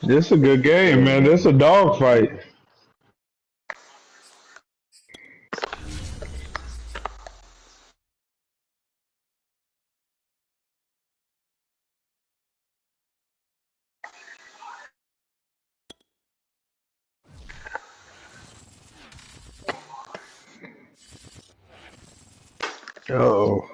This a good game, man. This a dog fight. Oh,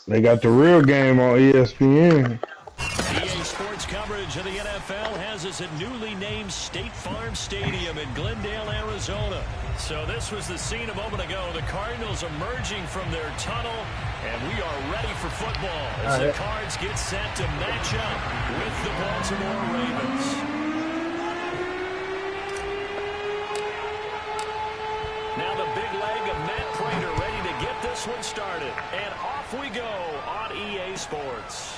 they got the real game on ESPN. EA Sports coverage of the NFL has us at newly named State Farm Stadium in Glendale, Arizona. So this was the scene a moment ago. The Cardinals emerging from their tunnel, and we are ready for football as the Cards get set to match up with the Baltimore Ravens. Now the big leg of Matt Prater ready to get this one started. And off we go on EA Sports.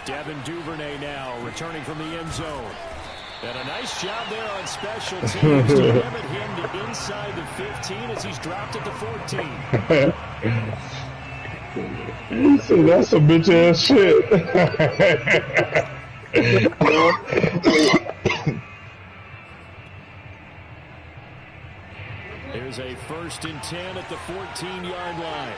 Devin Duvernay now returning from the end zone. And a nice job there on special teams to limit him to inside the 15 as he's dropped it to 14. He said that's a bitch ass shit. Here's a 1st and 10 at the 14-yard line.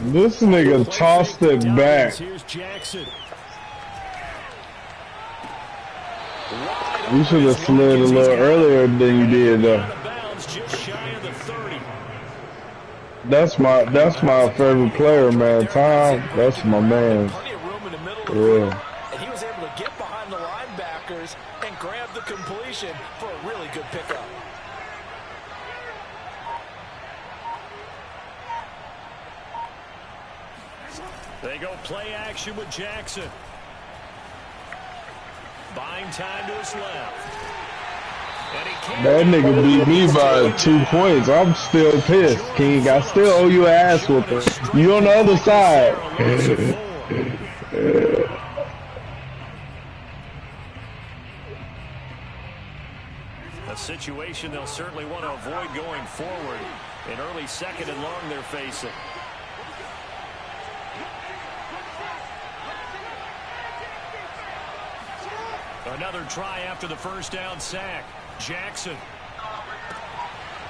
This nigga tossed it back. Here's Jackson. You should have slid a little earlier than you did, though. Just shy of the 30. That's my favorite player, man. Tom, that's my man. Plenty of room in the middle of the Yeah. field, and he was able to get behind the linebackers and grab the completion for a really good pickup. They go play action with Jackson. Buying time to his left. That nigga beat me by 2 points. I'm still pissed, King. I still owe you an ass whooping. You on the other side. A situation they'll certainly want to avoid going forward. An early 2nd and long they're facing. Another try after the 1st down sack. Jackson.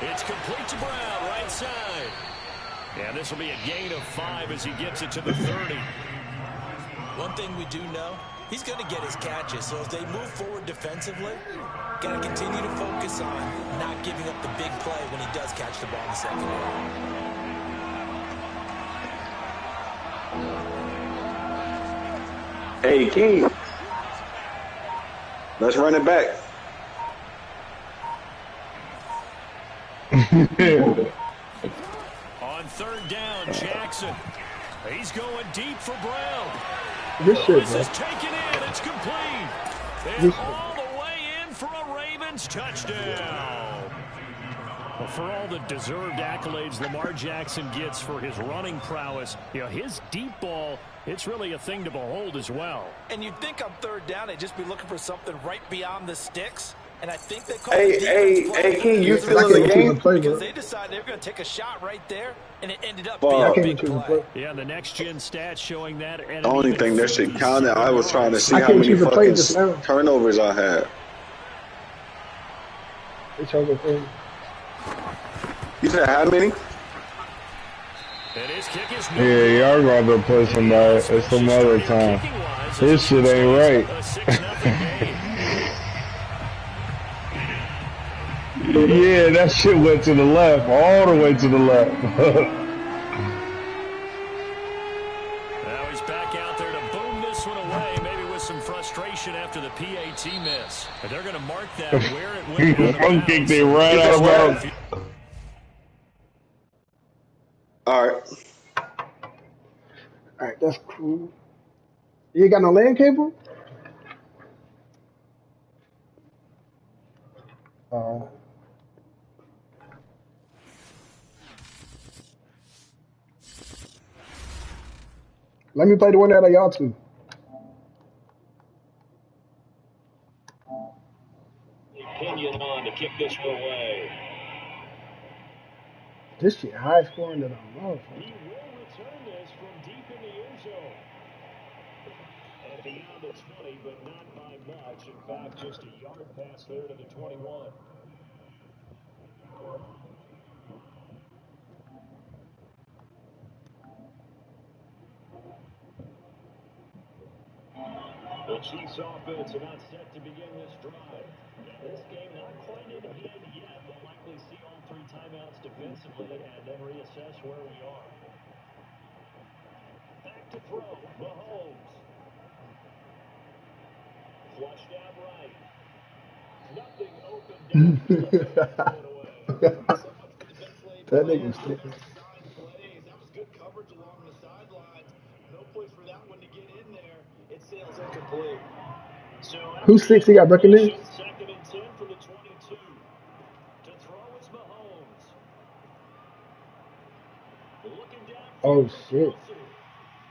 It's complete to Brown, right side. And this will be a gain of 5 as he gets it to the 30. One thing we do know, he's going to get his catches. So as they move forward defensively, got to continue to focus on not giving up the big play when he does catch the ball in the secondary. Hey, King. Let's run it back. On 3rd down, Jackson. He's going deep for Brown. This shit, This bro. is taken in. It's complete. And all the way in for a Ravens touchdown. Well, for all the deserved accolades Lamar Jackson gets for his running prowess, you know, his deep ball, it's really a thing to behold as well. And you'd think on 3rd down, they'd just be looking for something right beyond the sticks. And I think they call Hey, King, you still in the I can't game? play, because bro. they decided they were going to take a shot right there, and it ended up Fuck. being I a can't big choose a play. play. Yeah, the next-gen stats showing that. I don't even think that shit counted. I was trying to see I how can't many choose a play fucking just now. turnovers I had. It's over for You said how many? And his kick is Yeah, y'all gonna play somebody. It's some other time. This shit ain't right. A 6-0 game. Yeah, that shit went to the left, all the way to the left. Now he's back out there to boom this one away, maybe with some frustration after the PAT miss. But they're going to mark that where it went out of Front kick bounds. they right out of bounds. All right. Alright, that's cool. You ain't got no LAN cable? Uh, Let me play the one that y'all two. Opinion on to kick this one away. This shit high scoring than a motherfucker. He will return this from deep in the end zone. And beyond the 20, but not by much. In fact, just a yard pass there to the 21. The Chiefs offense about set to begin this drive. This game not quite in hand yet. They'll likely see all three timeouts defensively and then reassess where we are. Back to throw. Mahomes. Flushed out right. Nothing open down. That nigga stupid. That was good coverage along the sidelines. No place for that one to get in there. It sails incomplete. So Who's six? He got Buccaneers? second and 10 for the 22. To throw is Mahomes. Looking down. Oh shit.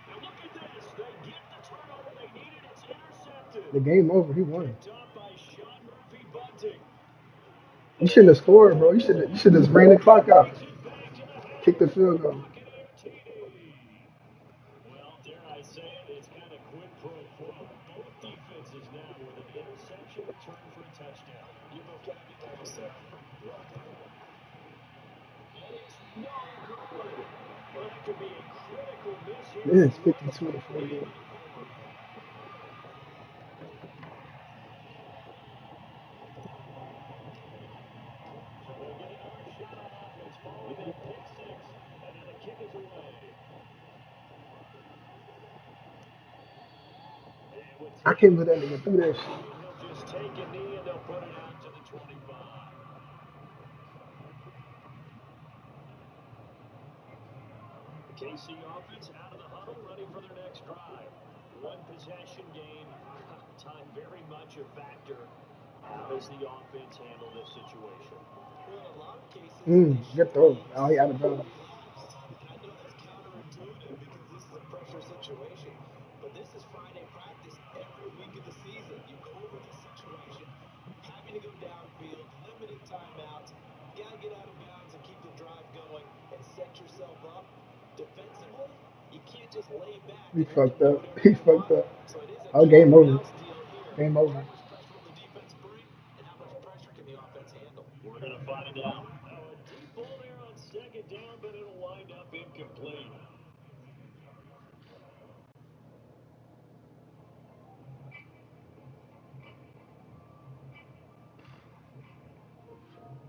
And look at this. They get the turnover they needed. It's intercepted. The game over. He won. Picked up by Sean Murphy Bunting. You shouldn't have scored, bro. You should have ran the clock out. Kick the field goal. Well, dare I say it, it's kind of quid pro quo. Both defenses now with an interception return for a touchdown. You both got to be nice there. And it's no good. Well, that could be a critical miss here. This is 52 to 48. I can't believe that nigga threw that shit. He'll just take a knee and they'll put it out to the 25. KC offense out of the huddle, ready for their next drive. One possession game, time very much a factor. How does the offense handle this situation? Well, in a lot of cases, Good throw. Oh, he out of bounds. I know that's counterintuitive because this is a pressure situation. But this is Friday practice every week of the season. You go over this situation, having to go downfield, limited timeouts, got to get out of bounds and keep the drive going and set yourself up. Defensively, you can't just lay back. He fucked up. He fucked up. So it is a Oh, game over. deal here. Game over. How much pressure will the defense bring, and how much pressure can the offense handle? We're going to find out. A deep ball there on second down, but it'll wind up incomplete.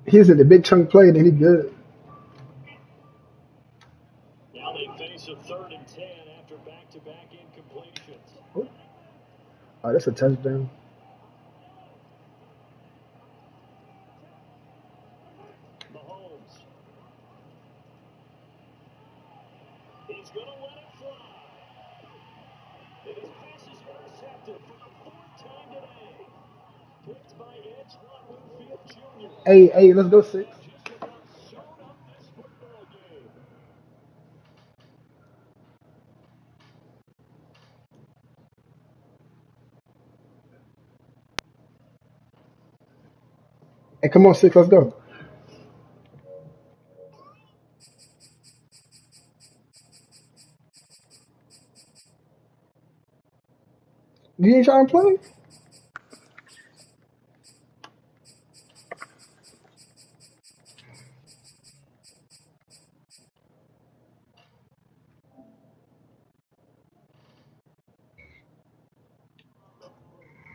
He's in the big chunk play, then he good. Now they face a 3rd and 10 after back-to-back incompletions. Oh, that's a touchdown. Mahomes. He's going to let it fly. And his pass is intercepted for the 4th time today. Picked by Antoine Winfield Jr. Hey, let's go 6. Just about showed up this football game. Hey, come on, 6, let's go. You ain't trying to play?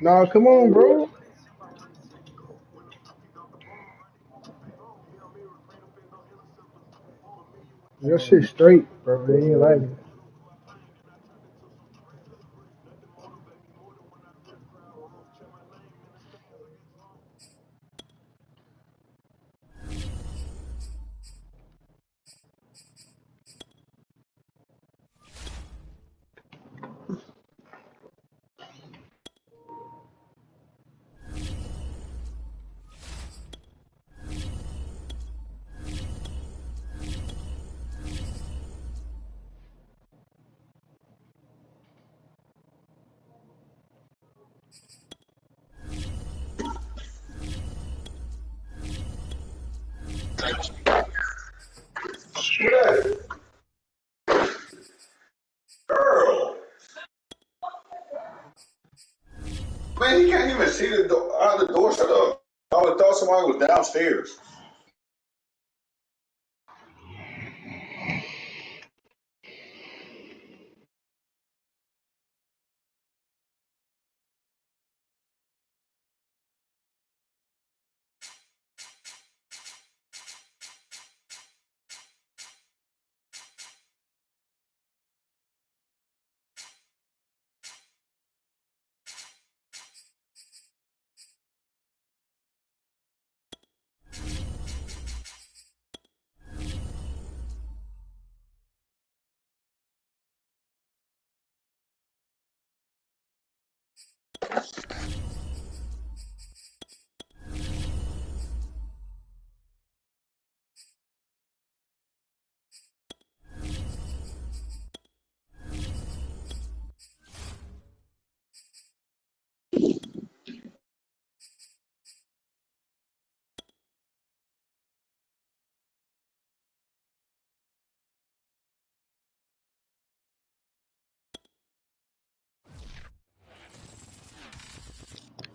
Nah, come on, bro. Your shit straight, bro. They ain't like it. Girl. Man, he can't even see the door, out of the door. Shut up. I would have thought somebody was downstairs.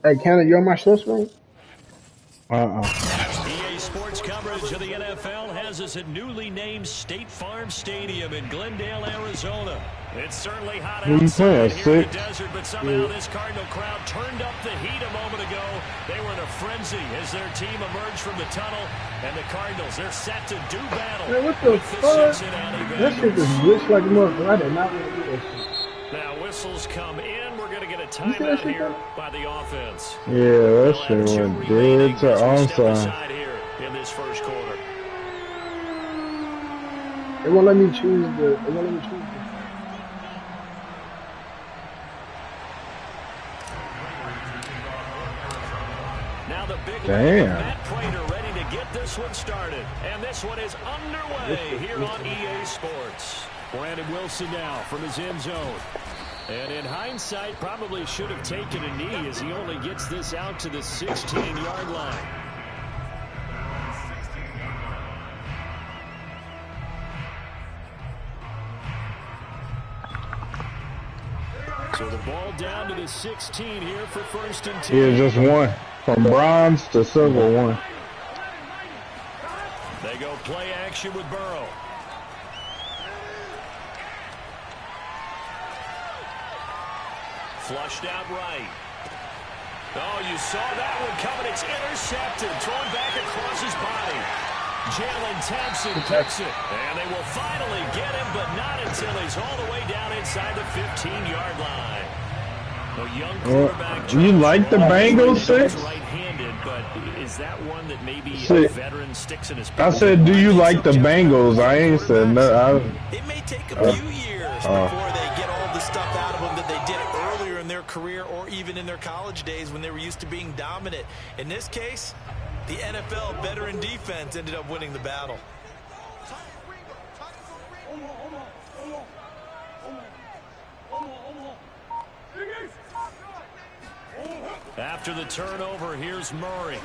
Hey, Cannon, you on my show screen? EA Sports coverage of the NFL has us at newly named State Farm Stadium in Glendale, Arizona. It's certainly hot Who you outside playing, here in the Six? desert, but somehow this Cardinal crowd turned up the heat a moment ago. They were in a frenzy as their team emerged from the tunnel, and the Cardinals, they're set to do battle Man, what the with the fuck? Cincinnati That shit Bengals. just glitched like a motherfucker. I did not want to do that shit. Now whistles come in. We're going to get a You see that timeout shit, here though? by the offense. Yeah, that They'll shit have two went remaining dead to as we step onside. aside here in this first quarter. It won't let me choose the. It won't let me choose the. Now the big Damn. Matt Prater ready to get this one started. And this one is underway here on EA Sports. Brandon Wilson now from his end zone. And in hindsight, probably should have taken a knee as he only gets this out to the 16-yard line. So the ball down to the 16 here for first and 10. Yeah, just one. From bronze to silver, one. They go play action with Burrow. Flushed out right. Oh, you saw that one coming. It's intercepted. Thrown back across his body. Jalen Thompson picks it. And they will finally get him, but not until he's all the way down inside the 15-yard line. A young quarterback. You like the Bengals, Six? Right-handed, but is that one that maybe a Six. veteran sticks in his I said, do you like the Bengals? I ain't said no. It may take a few years before they get all the stuff out of them that they did earlier in their career or even in their college days when they were used to being dominant. In this case, the NFL veteran defense ended up winning the battle. After the turnover, here's Murray.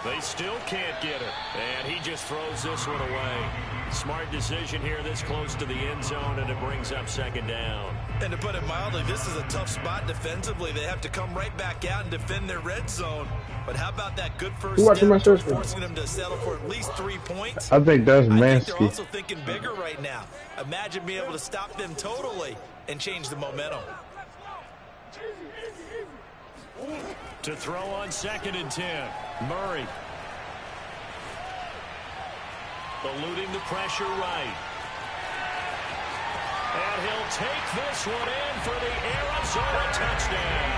They still can't get her, and he just throws this one away. Smart decision here this close to the end zone, and it brings up second down. And to put it mildly, this is a tough spot defensively. They have to come right back out and defend their red zone. But how about that good first step towards forcing them to settle for at least 3 points? I think that's I think they're Mansky. also thinking bigger right now. Imagine being able to stop them totally and change the momentum. To throw on 2nd and 10, Murray. Eluding the pressure right. And he'll take this one in for the Arizona touchdown.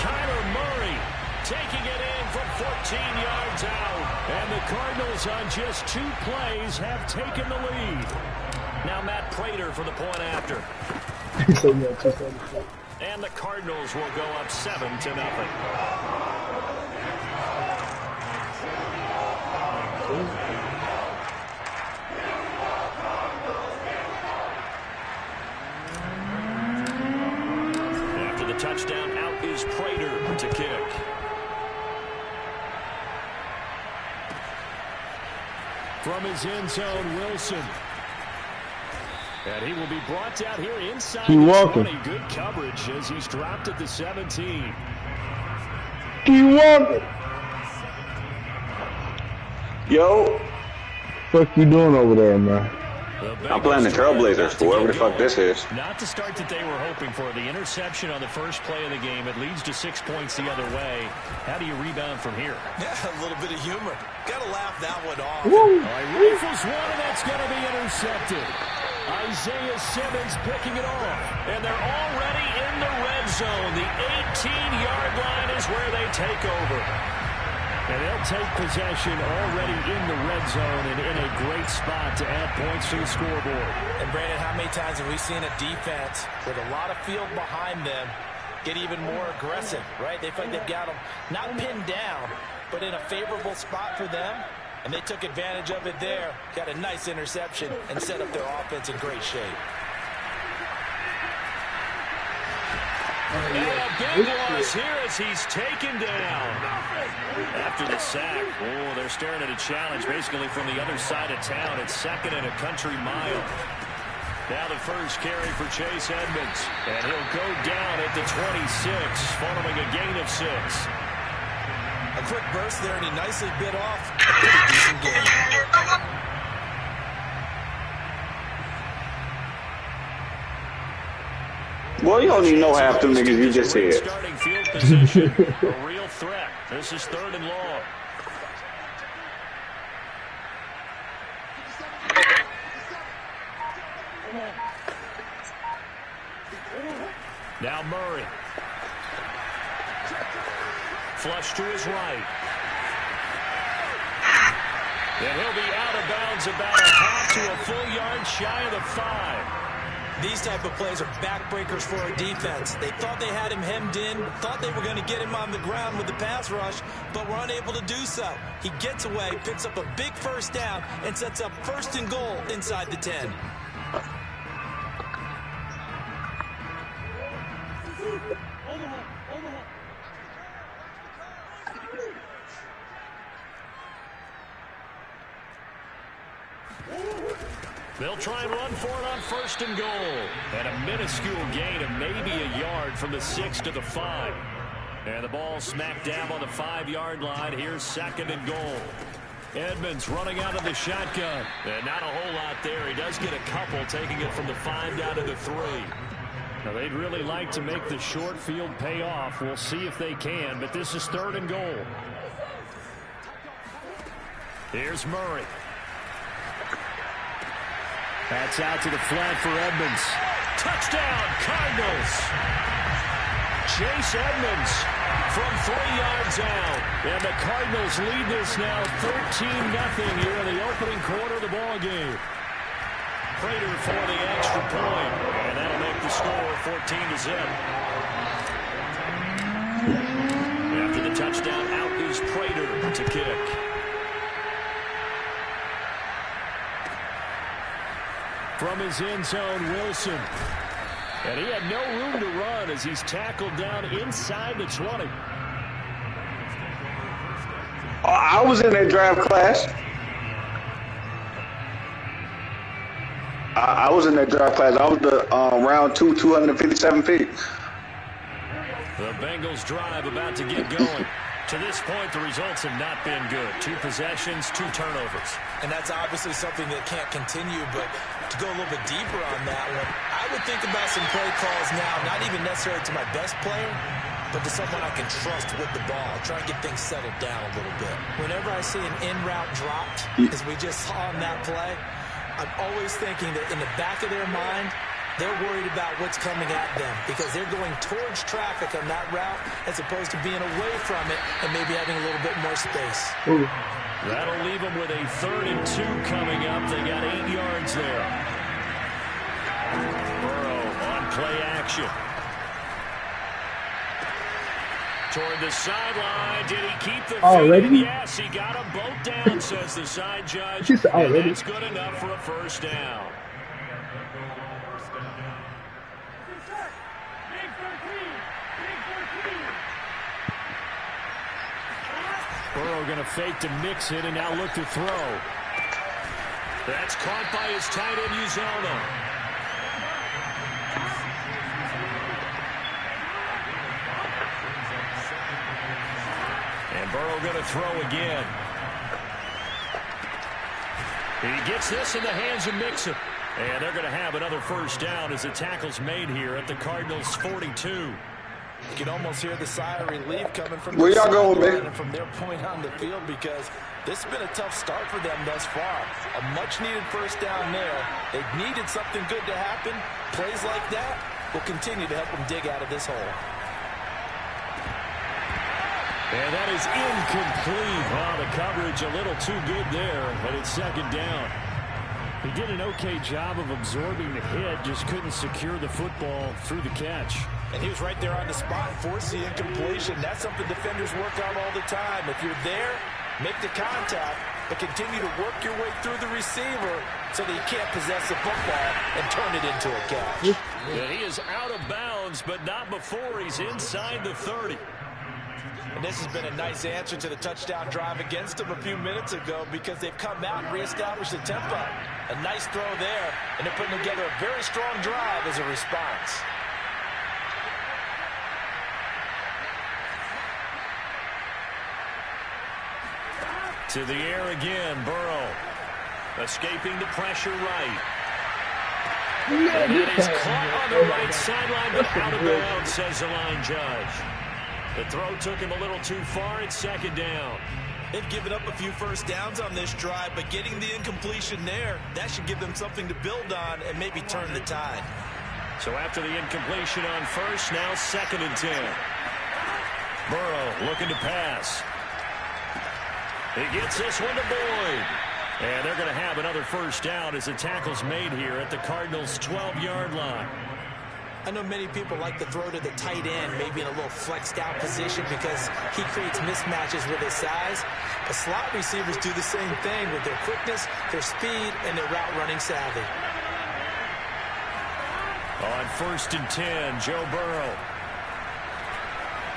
Kyler Murray taking it in from 14 yards out. And the Cardinals on just 2 plays have taken the lead. Now Matt Prater for the point after. And the Cardinals will go up 7-0. touchdown, out is Prater to kick. From his end zone, Wilson. And he will be brought down here inside the 20. Good coverage as he's dropped at the 17. Keep walking. Yo. What you doing over there, man? I'm playing the Trailblazers, whoever the fuck this is. Not the start that they were hoping for. The interception on the first play of the game. It leads to 6 points the other way. How do you rebound from here? Yeah, a little bit of humor. Got to laugh that one off. Rifles one, and that's going to be intercepted. Isaiah Simmons picking it off. And they're already in the red zone. The 18-yard line is where they take over. And they'll take possession already in the red zone and in a great spot to add points to the scoreboard. And Brandon, how many times have we seen a defense with a lot of field behind them get even more aggressive, right? They feel like they've got them not pinned down, but in a favorable spot for them. And they took advantage of it there. Got a nice interception and set up their offense in great shape. And a big loss here as he's taken down. After the sack, they're staring at a challenge basically from the other side of town. It's 2nd and a country mile. Now the first carry for Chase Edmonds. And he'll go down at the 26, following a gain of 6. A quick burst there, and he nicely bit off a pretty decent game. Well, you don't even know half them niggas you just said. Starting field position, a real threat. This is 3rd and long. Now Murray. Flush to his right. And he'll be out of bounds about a half to a full yard shy of the 5. These type of plays are backbreakers for a defense. They thought they had him hemmed in, thought they were going to get him on the ground with the pass rush, but were unable to do so. He gets away, picks up a big first down, and sets up 1st and goal inside the 10. They'll try and run for it on 1st and goal. And a minuscule gain of maybe a yard from the 6 to the 5. And the ball smack dab on the 5-yard line. Here's 2nd and goal. Edmonds running out of the shotgun. And not a whole lot there. He does get a couple, taking it from the 5 down to the 3. Now, they'd really like to make the short field pay off. We'll see if they can, but this is 3rd and goal. Here's Murray. That's out to the flat for Edmonds. Touchdown, Cardinals. Chase Edmonds from 3 yards out. And the Cardinals lead this now 13-0 here in the opening quarter of the ball game. Prater for the extra point. And that'll make the score 14-0. After the touchdown, out is Prater to kick. From his end zone, Wilson. And he had no room to run as he's tackled down inside the 20. I was in that draft class. I was in that draft class. I was the round 2, 257 feet. The Bengals drive about to get going. To this point, the results have not been good. 2 possessions, 2 turnovers. And that's obviously something that can't continue, but to go a little bit deeper on that one, I would think about some play calls now, not even necessarily to my best player, but to someone I can trust with the ball. Try and get things settled down a little bit. Whenever I see an in-route dropped, as we just saw on that play, I'm always thinking that in the back of their mind, they're worried about what's coming at them because they're going towards traffic on that route as opposed to being away from it and maybe having a little bit more space. Ooh. That'll leave them with a 3rd and 2 coming up. They got 8 yards there. Burrow on play action. Toward the sideline. Did he keep the feet? Yes, he got them both down, says the side judge. And that's good enough for a 1st down. Burrow going to fake to mix it and now look to throw. That's caught by his tight end, Uzomah. And Burrow going to throw again. He gets this in the hands of Mixon. And they're going to have another first down as the tackle's made here at the Cardinals' 42. You can almost hear the sigh of relief coming from Where y'all going, man? and from their point on the field, because this has been a tough start for them thus far. A much-needed first down there. They needed something good to happen. Plays like that will continue to help them dig out of this hole. And that is incomplete. Oh, the coverage a little too good there, and it's second down. He did an okay job of absorbing the hit, just couldn't secure the football through the catch. And he was right there on the spot, forced the incompletion. That's something defenders work on all the time. If you're there, make the contact, but continue to work your way through the receiver so that he can't possess the football and turn it into a catch. Yeah, he is out of bounds, but not before he's inside the 30. And this has been a nice answer to the touchdown drive against them a few minutes ago, because they've come out and reestablished the tempo. A nice throw there, and they're putting together a very strong drive as a response. To the air again, Burrow. Escaping the pressure right. And it is caught on the right sideline, but out of bounds, says the line judge. The throw took him a little too far. It's second down. They've given up a few first downs on this drive, but getting the incompletion there, that should give them something to build on and maybe turn the tide. So after the incompletion on first, now 2nd and 10. Burrow looking to pass. He gets this one to Boyd. And they're going to have another first down as the tackle's made here at the Cardinals' 12-yard line. I know many people like to throw to the tight end, maybe in a little flexed out position because he creates mismatches with his size. But slot receivers do the same thing with their quickness, their speed, and their route running savvy. On 1st and 10, Joe Burrow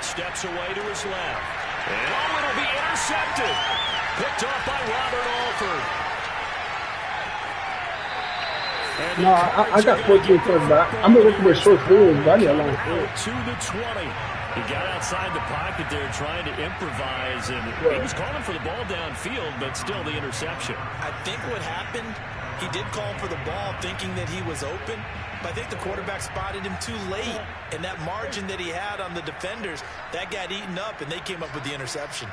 steps away to his left. And it'll be intercepted. Picked off by Robert Alford. No, I got 14 points back. I'm looking for short fields, but I need a long field. To the 20. He got outside the pocket there trying to improvise, and he was calling for the ball downfield, but still the interception. I think what happened, he did call for the ball thinking that he was open, but I think the quarterback spotted him too late, and that margin that he had on the defenders, that got eaten up, and they came up with the interception.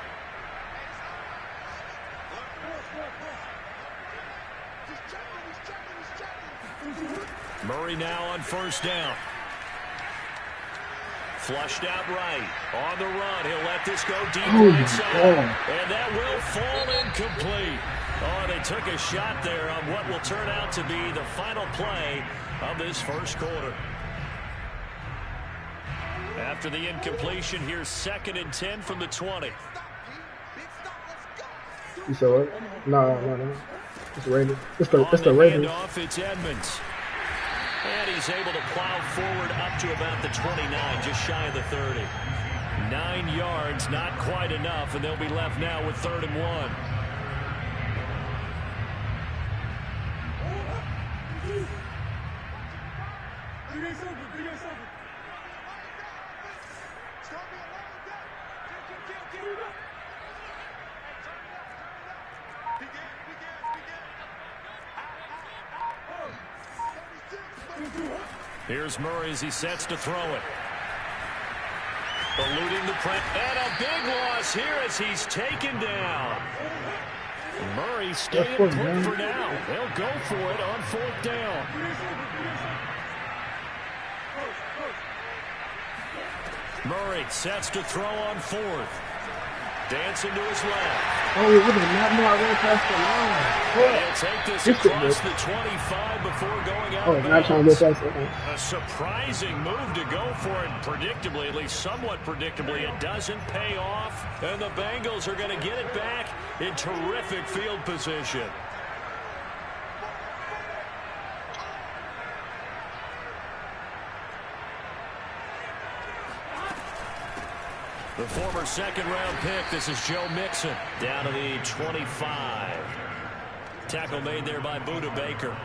Murray now on 1st down. Flushed out right. On the run. He'll let this go deep right side. And that will fall incomplete. Oh, they took a shot there on what will turn out to be the final play of this first quarter. After the incompletion, here's 2nd and 10 from the 20. You saw it? No. It's the Raiders. It's the Raiders. Off, it's Edmonds. And he's able to plow forward up to about the 29, just shy of the 30. 9 yards, not quite enough, and they'll be left now with 3rd and 1. Here's Murray as he sets to throw it. Eluding the press. And a big loss here as he's taken down. Murray staying put for now. They'll go for it on 4th down. Murray sets to throw on 4th. Dancing to his left. Oh, it would have not more. I ran past the line. He'll take this across the 25 before going out of not trying to bounds. go past it. A surprising move to go for it. Predictably, at least somewhat predictably, it doesn't pay off. And the Bengals are going to get it back in terrific field position. The former second-round pick, this is Joe Mixon, down to the 25. Tackle made there by Budda Baker.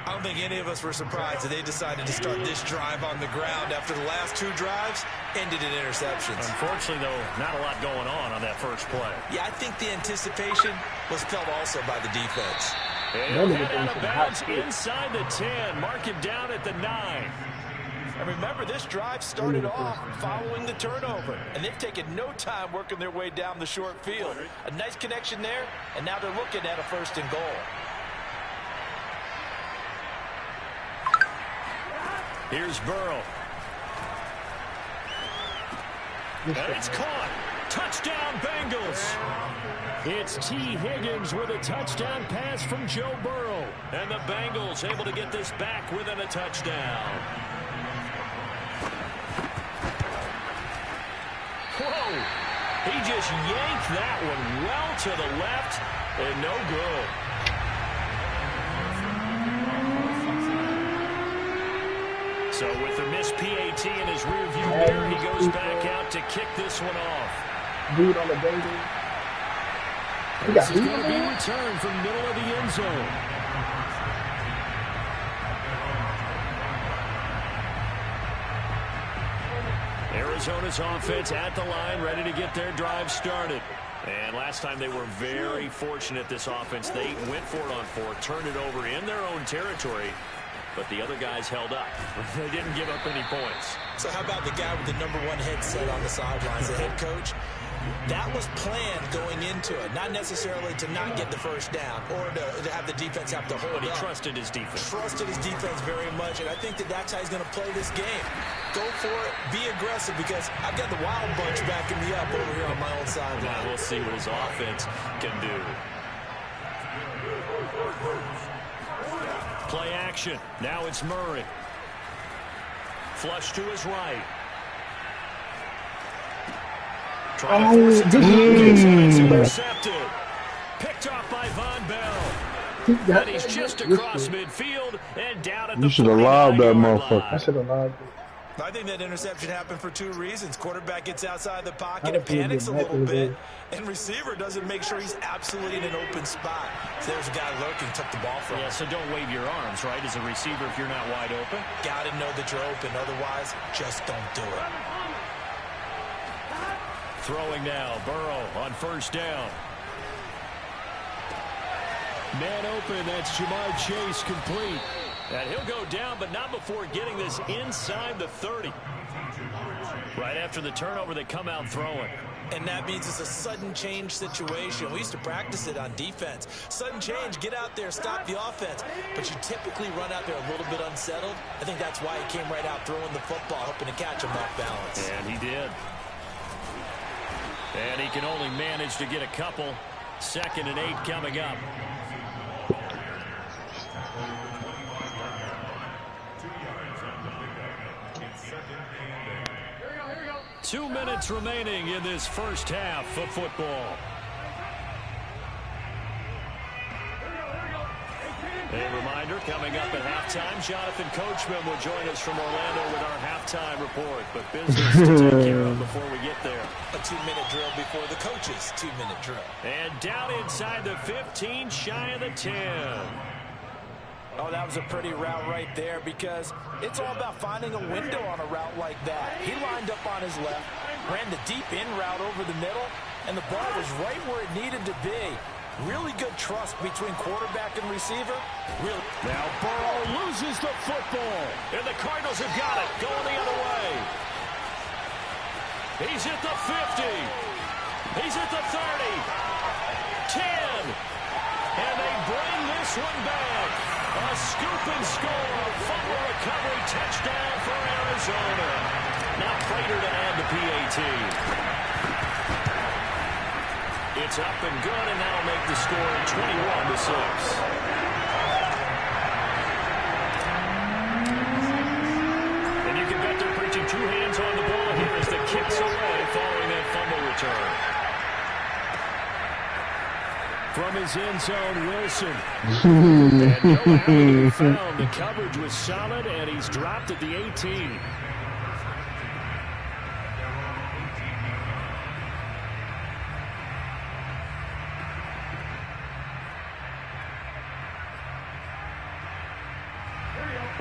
I don't think any of us were surprised that they decided to start this drive on the ground after the last 2 drives ended in interceptions. Unfortunately, though, not a lot going on that first play. Yeah, I think the anticipation was felt also by the defense. He'll head out of bounds inside the 10. Mark him down at the 9. And remember, this drive started off following the turnover, and they've taken no time working their way down the short field. A nice connection there, and now they're looking at a 1st and goal. Here's Burrow. And it's caught. Touchdown, Bengals. It's T. Higgins with a touchdown pass from Joe Burrow. And the Bengals able to get this back within a touchdown. Whoa. He just yanked that one well to the left and no good. So with the missed PAT in his rearview mirror, he goes back out to kick this one off. Dude on the Bengals. This is going to be returned from the middle of the end zone. Arizona's offense at the line, ready to get their drive started. And last time they were very fortunate, this offense. They went for it on 4, turned it over in their own territory, but the other guys held up. They didn't give up any points. So how about the guy with the #1 headset on the sidelines, the head coach? That was planned going into it, not necessarily to not get the first down or to have the defense have to hold But he up. trusted his defense. Trusted his defense very much, and I think that's how he's going to play this game. Go for it, be aggressive, because I've got the Wild Bunch backing me up over here on my own sideline. Now we'll see what his offense can do. Play action. Now it's Murray. Flush to his right. Trying to force it to it's intercepted. Picked off by Von Bell. And he's just across midfield and down at the 49-yard line. You should have allowed that motherfucker. I should have allowed it. I think that interception happened for 2 reasons. Quarterback gets outside the pocket and panics a little bit, and receiver doesn't make sure he's absolutely in an open spot. So there's a guy lurking, took the ball from him. Yeah, so don't wave your arms, right, as a receiver if you're not wide open. Got to know that you're open. Otherwise, just don't do it. Throwing now, Burrow on 1st down. Man open, that's Jamar Chase complete. And he'll go down, but not before getting this inside the 30. Right after the turnover, they come out throwing. And that means it's a sudden change situation. We used to practice it on defense. Sudden change, get out there, stop the offense. But you typically run out there a little bit unsettled. I think that's why he came right out throwing the football, hoping to catch him off balance. And he did. And he can only manage to get a couple. 2nd and 8 coming up. Two minutes remaining in this first half of football. A reminder, coming up at halftime, Jonathan Coachman will join us from Orlando with our halftime report. But business to take care of before we get there. A 2-minute drill before the coach's 2-minute drill. And down inside the 15, shy of the 10. Oh, that was a pretty route right there, because it's all about finding a window on a route like that. He lined up on his left, ran the deep in route over the middle, and the ball was right where it needed to be. Really good trust between quarterback and receiver. Really. Now Burrow loses the football, and the Cardinals have got it, going the other way. He's at the 50. He's at the 30. 10. And they bring this one back. A scoop and score, fumble recovery, touchdown for Arizona. Now Prater to add the PAT. It's up and good, and that'll make the score 21-6. And you can bet they're preaching 2 hands on the ball here as the kick's away following that fumble return. From his end zone, Wilson. And no avenue found. The coverage was solid, and he's dropped at the 18.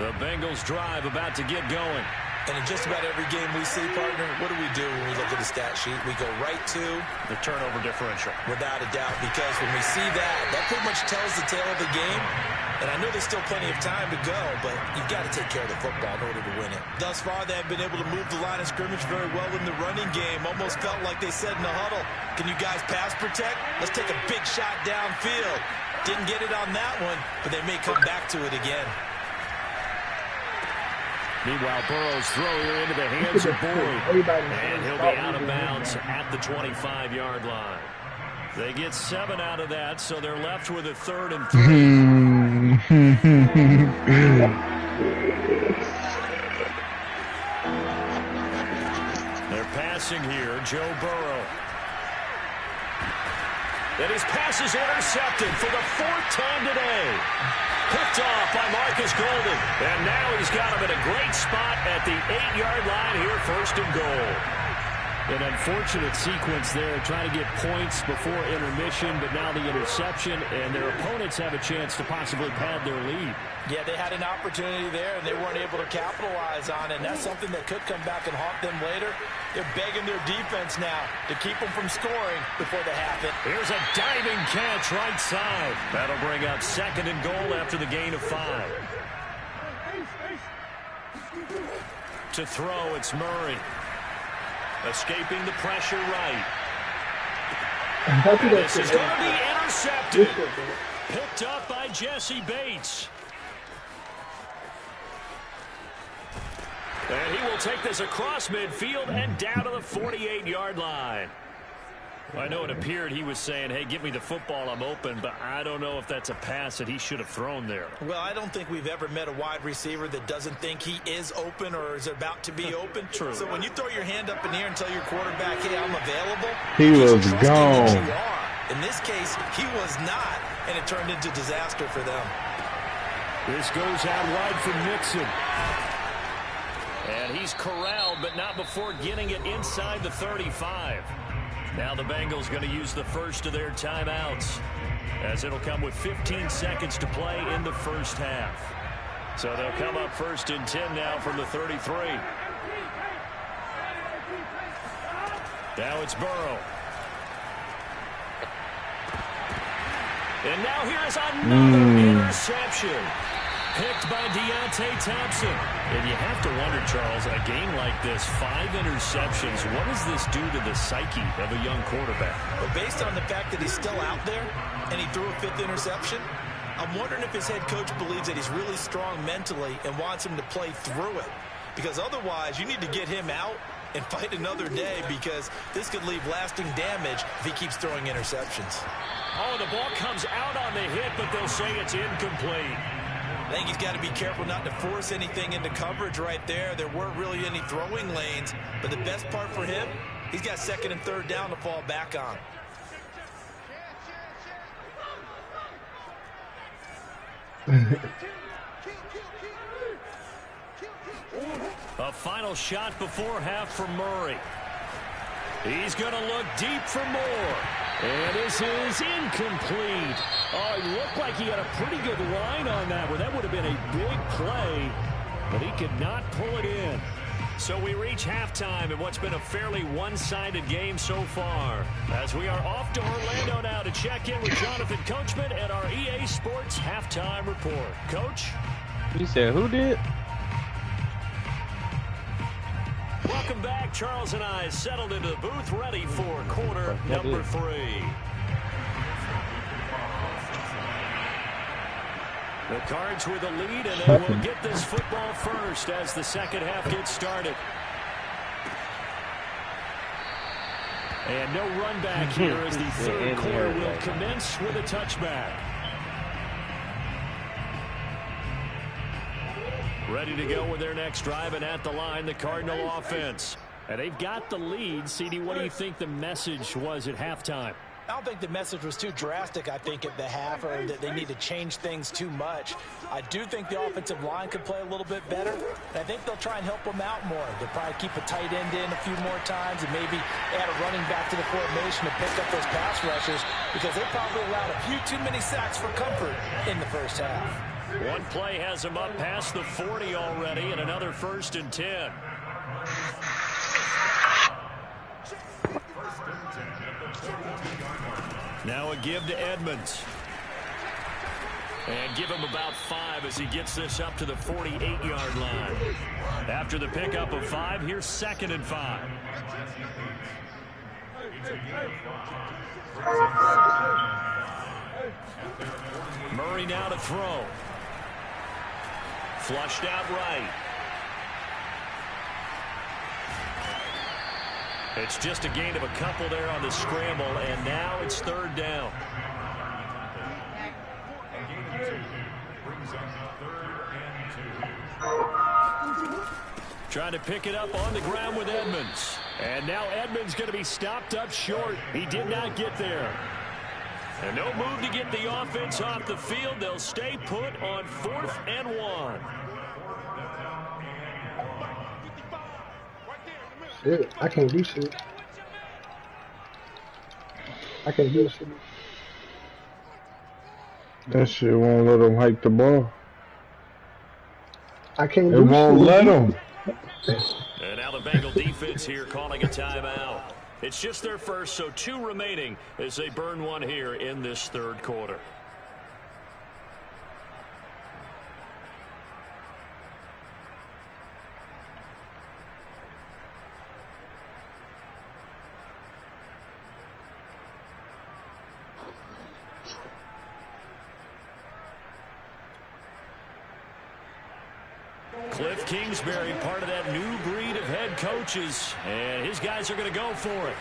The Bengals drive about to get going. And in just about every game we see, partner, what do when we look at the stat sheet? We go right to the turnover differential. Without a doubt, because when we see that pretty much tells the tale of the game. And I know there's still plenty of time to go, but you've got to take care of the football in order to win it. Thus far, they have been able to move the line of scrimmage very well in the running game. Almost felt like they said in the huddle, can you guys pass protect? Let's take a big shot downfield. Didn't get it on that one, but they may come back to it again. Meanwhile, Burrow's throw here into the hands of Boyd. And he'll be out of bounds at the 25-yard line. They get 7 out of that, so they're left with a 3rd and 3. They're passing here, Joe Burrow. And his pass is intercepted for the 4th time today. Picked off by Marcus Golden. And now he's got him in a great spot at the 8-yard line here, 1st and goal. An unfortunate sequence there, trying to get points before intermission, but now the interception, and their opponents have a chance to possibly pad their lead. Yeah, they had an opportunity there, and they weren't able to capitalize on it, and that's something that could come back and haunt them later. They're begging their defense now to keep them from scoring before the half hit. Here's a diving catch right side. That'll bring up 2nd and goal after the gain of 5. To throw, it's Murray. Escaping the pressure right. And this is going to be intercepted. Picked up by Jesse Bates. And he will take this across midfield and down to the 48-yard line. I know it appeared he was saying, hey, give me the football, I'm open, but I don't know if that's a pass that he should have thrown there. Well, I don't think we've ever met a wide receiver that doesn't think he is open or is about to be open. True. So when you throw your hand up in the air and tell your quarterback, hey, I'm available, he was gone. In this case, he was not, and it turned into disaster for them. This goes out wide for Mixon. And he's corralled, but not before getting it inside the 35. Now the Bengals going to use the first of their timeouts, as it'll come with 15 seconds to play in the first half. So they'll come up 1st and 10 now from the 33. Now it's Burrow. And now here's another interception. Picked by Deontay Thompson. And you have to wonder, Charles, a game like this, 5 interceptions, what does this do to the psyche of a young quarterback? Well, based on the fact that he's still out there and he threw a 5th interception, I'm wondering if his head coach believes that he's really strong mentally and wants him to play through it. Because otherwise, you need to get him out and fight another day, because this could leave lasting damage if he keeps throwing interceptions. Oh, the ball comes out on the hit, but they'll say it's incomplete. I think he's got to be careful not to force anything into coverage right there. There weren't really any throwing lanes, but the best part for him, he's got 2nd and 3rd down to fall back on. A final shot before half for Murray. He's going to look deep for more. And this is incomplete. Oh, it looked like he had a pretty good line on that one. That would have been a big play, but he could not pull it in. So we reach halftime in what's been a fairly one-sided game so far, as we are off to Orlando now to check in with Jonathan Coachman at our EA Sports Halftime Report. Coach? You said who did? Welcome back. Charles and I settled into the booth, ready for quarter number 3. The Cards with a lead, and they will get this football first as the second half gets started. And no run back here as the third quarter will commence with a touchback. Ready to go with their next drive, and at the line, the Cardinal offense. And they've got the lead. CD, what do you think the message was at halftime? I don't think the message was too drastic, I think, at the half, or that they need to change things too much. I do think the offensive line could play a little bit better, and I think they'll try and help them out more. They'll probably keep a tight end in a few more times and maybe add a running back to the formation to pick up those pass rushers, because they probably allowed a few too many sacks for comfort in the first half. One play has him up past the 40 already, and another 1st and 10. Now a give to Edmonds. And give him about 5 as he gets this up to the 48-yard line. After the pickup of 5, here's 2nd and 5. Murray now to throw. Flushed out right. It's just a gain of a couple there on the scramble, and now it's 3rd down. Trying to pick it up on the ground with Edmonds. And now Edmonds going to be stopped up short. He did not get there. And no move to get the offense off the field. They'll stay put on 4th and 1. Shit, I can't do shit. I can't do shit. That shit won't let them hike the ball. I can't It do won't shit. let them. And now the Bengal defense here calling a timeout. It's just their first, so 2 remaining as they burn one here in this 3rd quarter. Cliff Kingsbury, part of that new breed of head coaches, and his guys are going to go for it.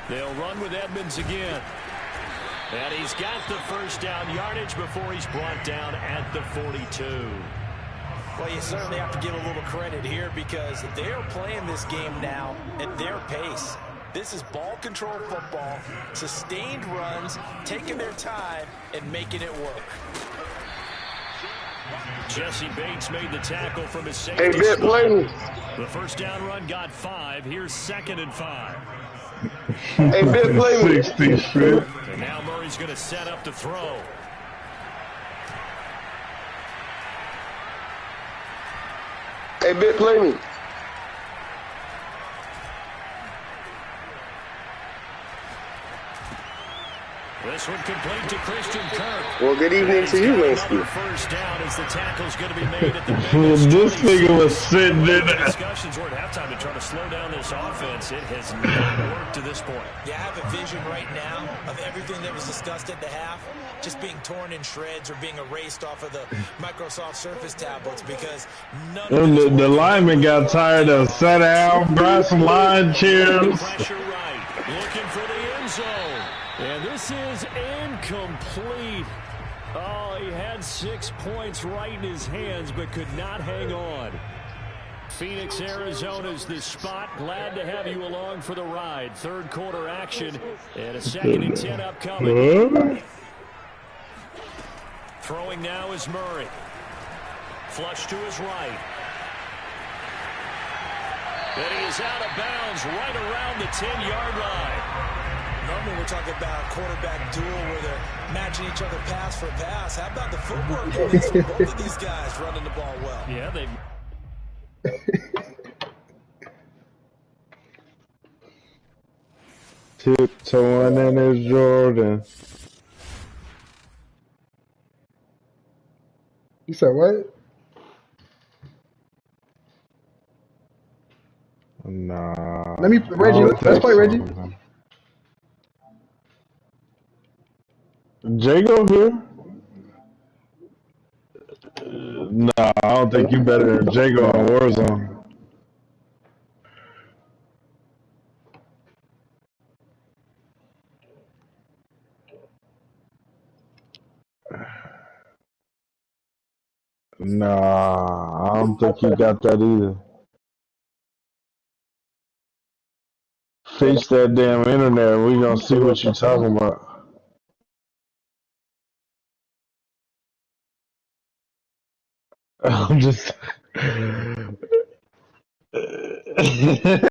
They'll run with Edmonds again. And he's got the 1st down yardage before he's brought down at the 42. Well, you certainly have to give a little credit here because they're playing this game now at their pace. This is ball control football, sustained runs, taking their time and making it work. Jesse Bates made the tackle from his safety. Hey, Bit, play me. The 1st down run got 5. Here's 2nd and 5. Hey, Bit, play me. 60 shit. And now Murray's going to set up to throw. Hey, Bit, play me. This one complete to Christian Kirk. Well, good evening to you, Winston. 1st down as the tackle's going to be made at the This nigga was sitting in there. discussions were at halftime to try to slow down this offense. It has not worked to this point. You have a vision right now of everything that was discussed at the half just being torn in shreds or being erased off of the Microsoft Surface tablets because none of The lineman got tired of sat down, brought some line chairs. Pressure right. Looking for the end zone. And this is incomplete. Oh, he had 6 points right in his hands, but could not hang on. Phoenix, Arizona's the spot. Glad to have you along for the ride. 3rd quarter action and a 2nd and 10 upcoming. Throwing now is Murray. Flush to his right. And he is out of bounds right around the 10-yard line. Normally we're talking about a quarterback duel where they're matching each other pass for pass. How about the footwork points for both of these guys running the ball well? Yeah, they... Tiptoeing in his Jordan. You said what? Nah. Let me, Reggie. Let's play, Reggie. Jago here? Nah, I don't think you better than Jago on Warzone. Nah, I don't think you got that either. Fix that damn internet. We gonna see what you talking about. I'm just